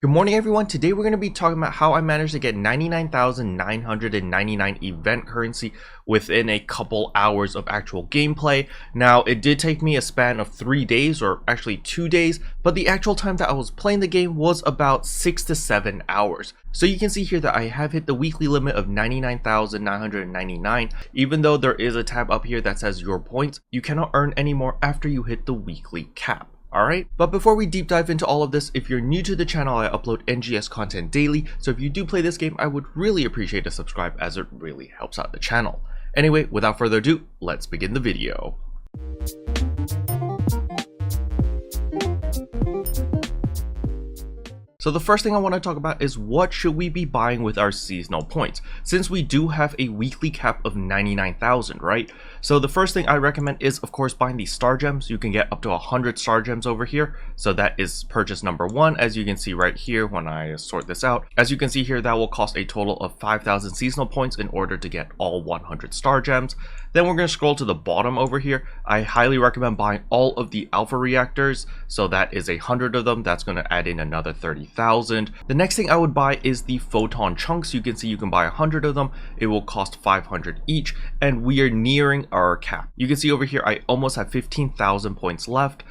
Good morning everyone. Today we're going to be talking about how I managed to get 99,999 event currency within a couple hours of actual gameplay. Now it did take me a span of 3 days, or actually 2 days, but the actual time that I was playing the game was about 6 to 7 hours. So you can see here that I have hit the weekly limit of 99,999. Even though there is a tab up here that says your points, you cannot earn any more after you hit the weekly cap. Alright, but before we deep dive into all of this, if you're new to the channel, I upload NGS content daily, so if you do play this game, I would really appreciate a subscribe as it really helps out the channel. Anyway, without further ado, let's begin the video. So the first thing I want to talk about is what should we be buying with our seasonal points, since we do have a weekly cap of 99,000, right? So the first thing I recommend is, of course, buying these star gems. You can get up to 100 star gems over here. So that is purchase number 1, as you can see right here when I sort this out. As you can see here, that will cost a total of 5,000 seasonal points in order to get all 100 star gems. Then we're going to scroll to the bottom over here. I highly recommend buying all of the alpha reactors. So that is 100 of them. That's going to add in another 30,000. The next thing I would buy is the photon chunks. You can see you can buy 100 of them. It will cost 500 each, and we are nearing our cap. You can see over here I almost have 15,000 points left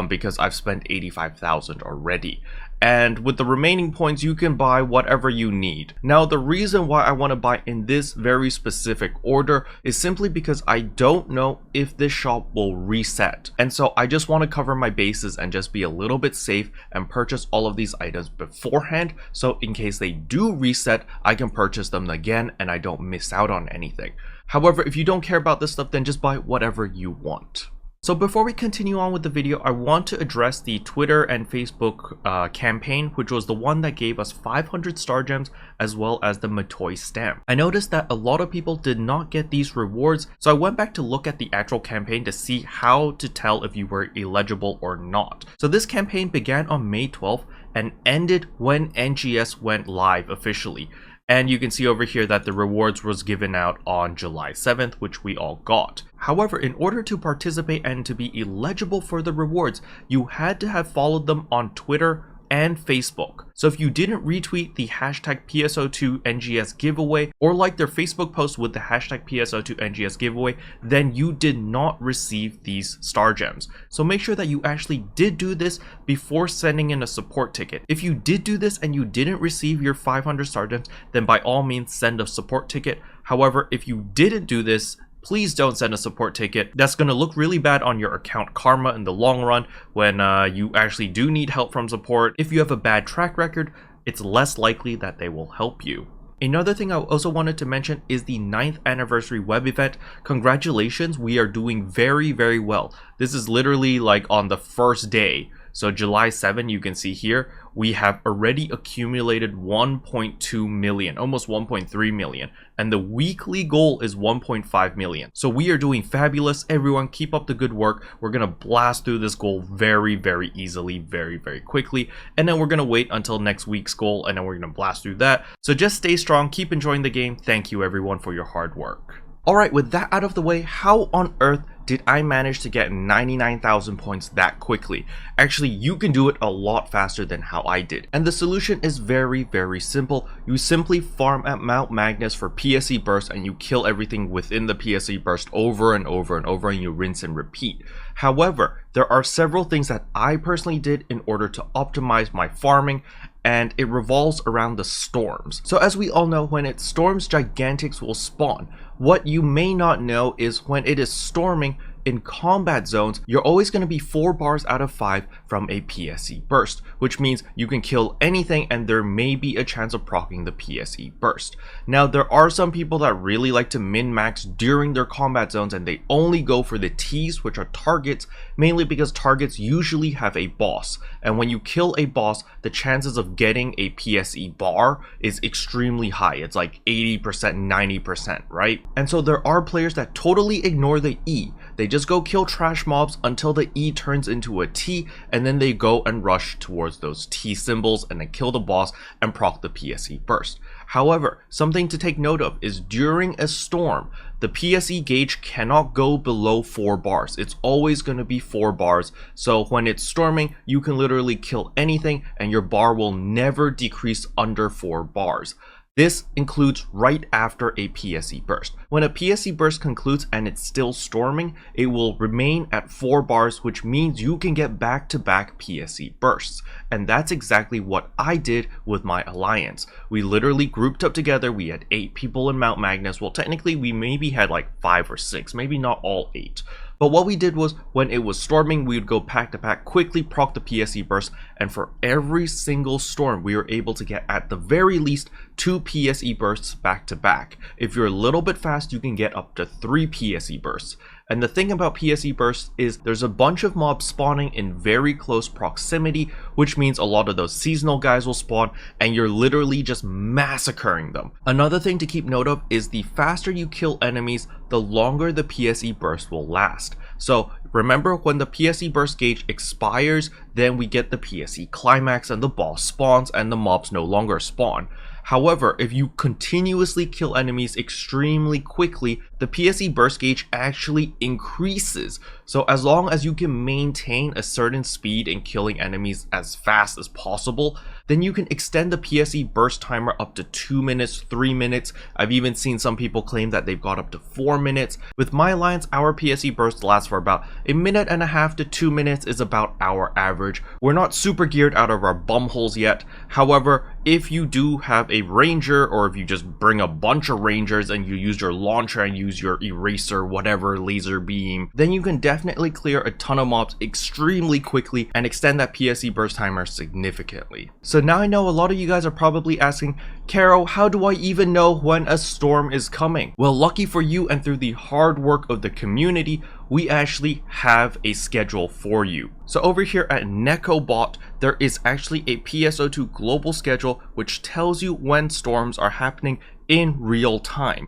because I've spent 85,000 already. And with the remaining points, you can buy whatever you need. Now, the reason why I want to buy in this very specific order is simply because I don't know if this shop will reset. And so I just want to cover my bases and just be a little bit safe and purchase all of these items beforehand. So in case they do reset, I can purchase them again and I don't miss out on anything. However, if you don't care about this stuff, then just buy whatever you want. So before we continue on with the video, I want to address the Twitter and Facebook campaign, which was the one that gave us 500 star gems as well as the Matoi stamp. I noticed that a lot of people did not get these rewards, so I went back to look at the actual campaign to see how to tell if you were eligible or not. So this campaign began on May 12th and ended when NGS went live officially. And you can see over here that the rewards was given out on July 7th, which we all got. However, in order to participate and to be eligible for the rewards, you had to have followed them on Twitter and Facebook. So if you didn't retweet the hashtag PSO2 NGS giveaway or like their Facebook post with the hashtag PSO2 NGS giveaway, then you did not receive these star gems. So make sure that you actually did do this before sending in a support ticket. If you did do this and you didn't receive your 500 star gems, then by all means send a support ticket. However, if you didn't do this, please don't send a support ticket. That's going to look really bad on your account karma in the long run when you actually do need help from support. If you have a bad track record, it's less likely that they will help you. Another thing I also wanted to mention is the 9th anniversary web event. Congratulations, we are doing very, very well. This is literally like on the first day. So July 7, you can see here, we have already accumulated 1.2 million, almost 1.3 million. And the weekly goal is 1.5 million. So we are doing fabulous. Everyone keep up the good work. We're going to blast through this goal very, very easily, very, very quickly. And then we're going to wait until next week's goal and then we're going to blast through that. So just stay strong, keep enjoying the game. Thank you everyone for your hard work. Alright, with that out of the way, how on earth did I manage to get 99,000 points that quickly? Actually, you can do it a lot faster than how I did. And the solution is very, very simple. You simply farm at Mount Magnus for PSE burst and you kill everything within the PSE burst over and over and over, and you rinse and repeat. However, there are several things that I personally did in order to optimize my farming, and it revolves around the storms. So as we all know, when it storms, gigantics will spawn. What you may not know is when it is storming in combat zones, you're always going to be 4 bars out of 5 from a PSE burst, which means you can kill anything and there may be a chance of proccing the PSE burst. Now, there are some people that really like to min-max during their combat zones and they only go for the T's, which are targets, mainly because targets usually have a boss. And when you kill a boss, the chances of getting a PSE bar is extremely high. It's like 80%, 90%, right? And so there are players that totally ignore the E. They just go kill trash mobs until the E turns into a T, and then they go and rush towards those T symbols and then kill the boss and proc the PSE burst. However, something to take note of is during a storm, the PSE gauge cannot go below 4 bars. It's always going to be 4 bars. So when it's storming, you can literally kill anything and your bar will never decrease under 4 bars. This includes right after a PSE burst. When a PSE burst concludes and it's still storming, it will remain at 4 bars, which means you can get back-to-back PSE bursts. And that's exactly what I did with my alliance. We literally grouped up together. We had 8 people in Mount Magnus. Well, technically we maybe had like 5 or 6, maybe not all 8. But what we did was, when it was storming, we would go pack to pack, quickly proc the PSE burst, and for every single storm, we were able to get at the very least 2 PSE bursts back to back. If you're a little bit fast, you can get up to 3 PSE bursts. And the thing about PSE bursts is there's a bunch of mobs spawning in very close proximity, which means a lot of those seasonal guys will spawn and you're literally just massacring them. Another thing to keep note of is the faster you kill enemies, the longer the PSE burst will last. So remember, when the PSE burst gauge expires, then we get the PSE climax and the boss spawns and the mobs no longer spawn. However, if you continuously kill enemies extremely quickly, the PSE burst gauge actually increases. So as long as you can maintain a certain speed in killing enemies as fast as possible, then you can extend the PSE burst timer up to 2 minutes, 3 minutes. I've even seen some people claim that they've got up to 4 minutes. With my alliance, our PSE burst lasts for about 1.5 minutes to 2 minutes is about our average. We're not super geared out of our bumholes yet. However, if you do have a ranger, or if you just bring a bunch of rangers and you use your launcher and use your eraser, whatever, laser beam, then you can definitely clear a ton of mobs extremely quickly and extend that PSE burst timer significantly. So now I know a lot of you guys are probably asking, Kero, how do I even know when a storm is coming? Well, lucky for you and through the hard work of the community, we actually have a schedule for you. So over here at NekoBot, there is actually a PSO2 global schedule which tells you when storms are happening in real time.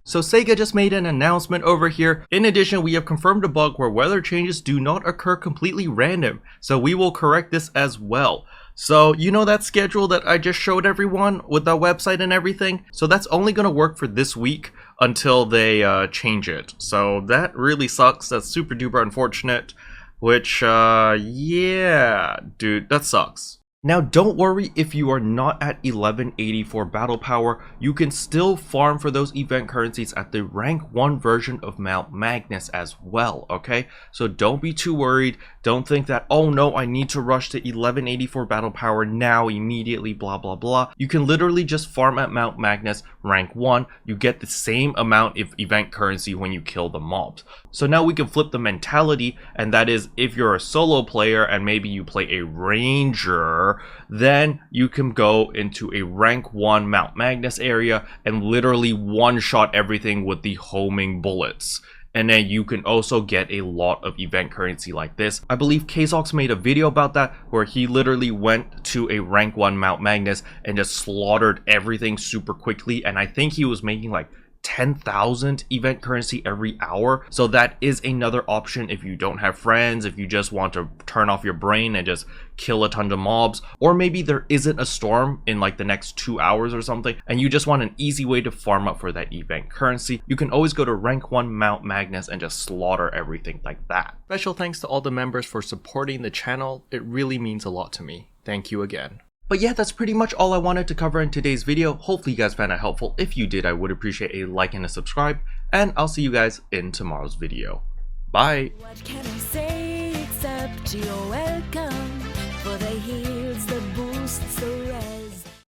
So Sega just made an announcement over here. In addition, we have confirmed a bug where weather changes do not occur completely random, so we will correct this as well. So you know that schedule that I just showed everyone with the website and everything? So that's only going to work for this week until they change it. So that really sucks. That's super duper unfortunate. Which, yeah, dude, that sucks. Now don't worry if you are not at 1184 battle power, you can still farm for those event currencies at the rank 1 version of Mount Magnus as well, okay? So don't be too worried, don't think that, oh no, I need to rush to 1184 battle power now, immediately, blah blah blah. You can literally just farm at Mount Magnus rank 1, you get the same amount of event currency when you kill the mobs. So now we can flip the mentality, and that is, if you're a solo player and maybe you play a ranger, then you can go into a rank 1 Mount Magnus area and literally one-shot everything with the homing bullets. And then you can also get a lot of event currency like this. I believe Kazox made a video about that where he literally went to a rank 1 Mount Magnus and just slaughtered everything super quickly, and I think he was making like 10,000 event currency every hour. So that is another option if you don't have friends, if you just want to turn off your brain and just kill a ton of mobs, or maybe there isn't a storm in like the next 2 hours or something and you just want an easy way to farm up for that event currency. You can always go to rank 1 Mount Magnus and just slaughter everything like that. Special thanks to all the members for supporting the channel. It really means a lot to me. Thank you again. But yeah, that's pretty much all I wanted to cover in today's video. Hopefully you guys found it helpful. If you did, I would appreciate a like and a subscribe, and I'll see you guys in tomorrow's video. Bye! What can I say except you're welcome for the heals, the boosts, the